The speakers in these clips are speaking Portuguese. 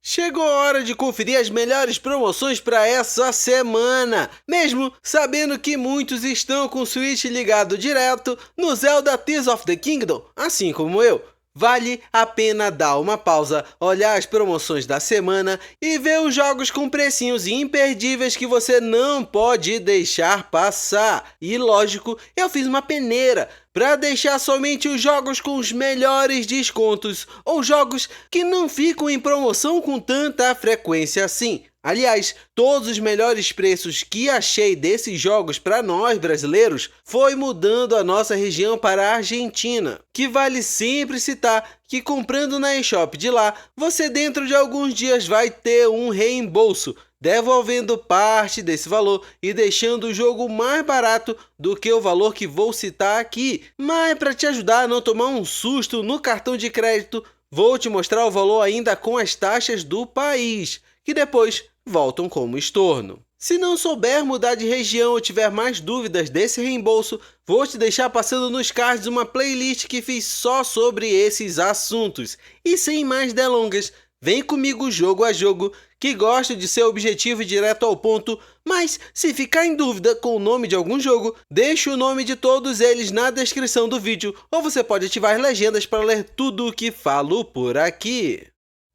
Chegou a hora de conferir as melhores promoções para essa semana, mesmo sabendo que muitos estão com o Switch ligado direto no Zelda Tears of the Kingdom, assim como eu. Vale a pena dar uma pausa, olhar as promoções da semana e ver os jogos com precinhos imperdíveis que você não pode deixar passar. E lógico, eu fiz uma peneira para deixar somente os jogos com os melhores descontos ou jogos que não ficam em promoção com tanta frequência assim. Aliás, todos os melhores preços que achei desses jogos para nós brasileiros foi mudando a nossa região para a Argentina, que vale sempre citar que comprando na eShop de lá, você dentro de alguns dias vai ter um reembolso, devolvendo parte desse valor e deixando o jogo mais barato do que o valor que vou citar aqui. Mas para te ajudar a não tomar um susto no cartão de crédito, vou te mostrar o valor ainda com as taxas do país, que depois voltam como estorno. Se não souber mudar de região ou tiver mais dúvidas desse reembolso, vou te deixar passando nos cards uma playlist que fiz só sobre esses assuntos. E sem mais delongas, vem comigo jogo a jogo, que gosto de ser objetivo e direto ao ponto, mas se ficar em dúvida com o nome de algum jogo, deixa o nome de todos eles na descrição do vídeo, ou você pode ativar as legendas para ler tudo o que falo por aqui.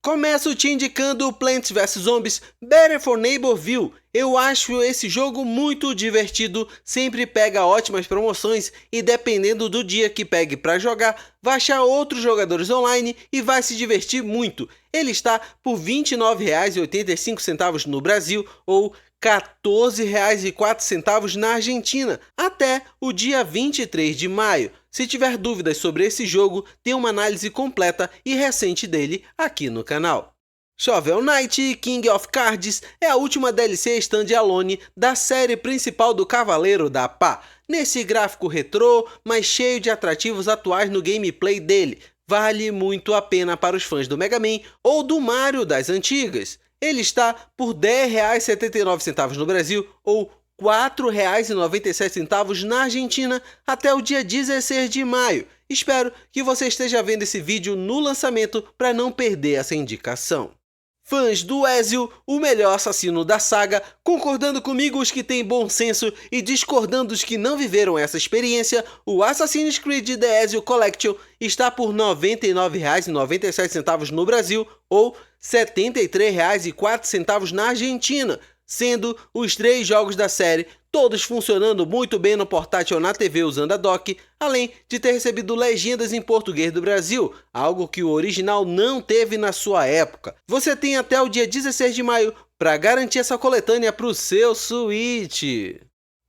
Começo te indicando o Plants vs Zombies Better for Neighborville. Eu acho esse jogo muito divertido, sempre pega ótimas promoções e dependendo do dia que pegue para jogar, vai achar outros jogadores online e vai se divertir muito. Ele está por R$ 29,85 no Brasil ou R$ 14,04 na Argentina, até o dia 23 de maio. Se tiver dúvidas sobre esse jogo, tem uma análise completa e recente dele aqui no canal. Shovel Knight King of Cards é a última DLC standalone da série principal do Cavaleiro da Pá. Nesse gráfico retrô, mas cheio de atrativos atuais no gameplay dele, vale muito a pena para os fãs do Mega Man ou do Mario das antigas. Ele está por R$ 10,79 no Brasil ou R$ 4,97 na Argentina até o dia 16 de maio. Espero que você esteja vendo esse vídeo no lançamento para não perder essa indicação. Fãs do Ezio, o melhor assassino da saga, concordando comigo os que têm bom senso e discordando os que não viveram essa experiência, o Assassin's Creed The Ezio Collection está por R$ 99,97 no Brasil ou R$ 73,04 na Argentina, sendo os 3 jogos da série, todos funcionando muito bem no portátil ou na TV usando a dock, além de ter recebido legendas em português do Brasil, algo que o original não teve na sua época. Você tem até o dia 16 de maio para garantir essa coletânea para o seu Switch.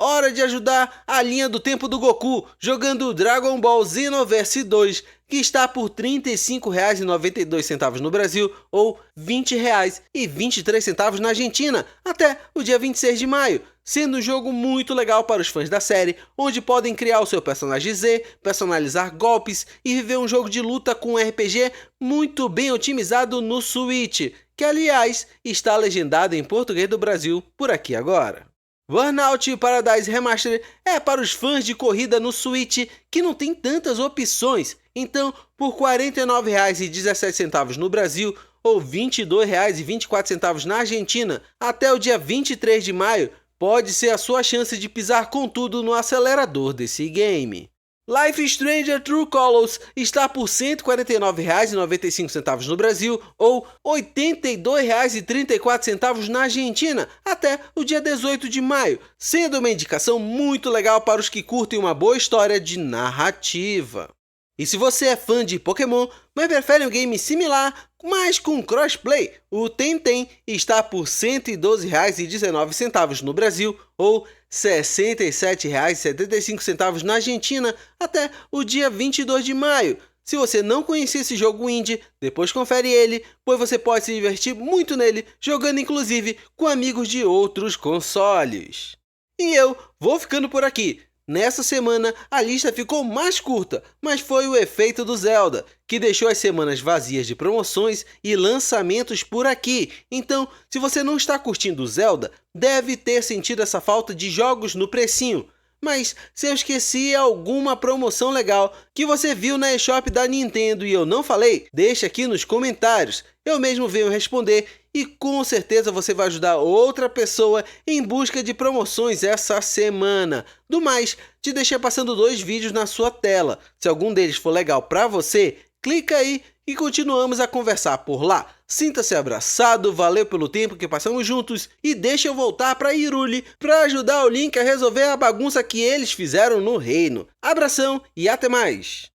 Hora de ajudar a linha do tempo do Goku, jogando Dragon Ball Xenoverse 2, que está por R$ 35,92 no Brasil ou R$ 20,23 na Argentina, até o dia 26 de maio, sendo um jogo muito legal para os fãs da série, onde podem criar o seu personagem Z, personalizar golpes e viver um jogo de luta com RPG muito bem otimizado no Switch, que aliás está legendado em português do Brasil por aqui agora. Burnout Paradise Remastered é para os fãs de corrida no Switch que não tem tantas opções, então por R$ 49,17 no Brasil ou R$ 22,24 na Argentina, até o dia 23 de maio, pode ser a sua chance de pisar com tudo no acelerador desse game. Life is Strange True Colors está por R$ 149,95 no Brasil ou R$ 82,34 na Argentina até o dia 18 de maio, sendo uma indicação muito legal para os que curtem uma boa história de narrativa. E se você é fã de Pokémon, mas prefere um game similar, mas com crossplay, o Tenten está por R$ 112,19 no Brasil ou R$ 67,75 na Argentina até o dia 22 de maio. Se você não conhecia esse jogo indie, depois confere ele, pois você pode se divertir muito nele, jogando inclusive com amigos de outros consoles. E eu vou ficando por aqui. Nessa semana, a lista ficou mais curta, mas foi o efeito do Zelda, que deixou as semanas vazias de promoções e lançamentos por aqui. Então, se você não está curtindo o Zelda, deve ter sentido essa falta de jogos no precinho. Mas se eu esqueci alguma promoção legal que você viu na eShop da Nintendo e eu não falei, deixa aqui nos comentários. Eu mesmo venho responder e com certeza você vai ajudar outra pessoa em busca de promoções essa semana. Do mais, te deixei passando 2 vídeos na sua tela. Se algum deles for legal para você, clica aí e continuamos a conversar por lá. Sinta-se abraçado, valeu pelo tempo que passamos juntos e deixa eu voltar para Hyrule para ajudar o Link a resolver a bagunça que eles fizeram no reino. Abração e até mais!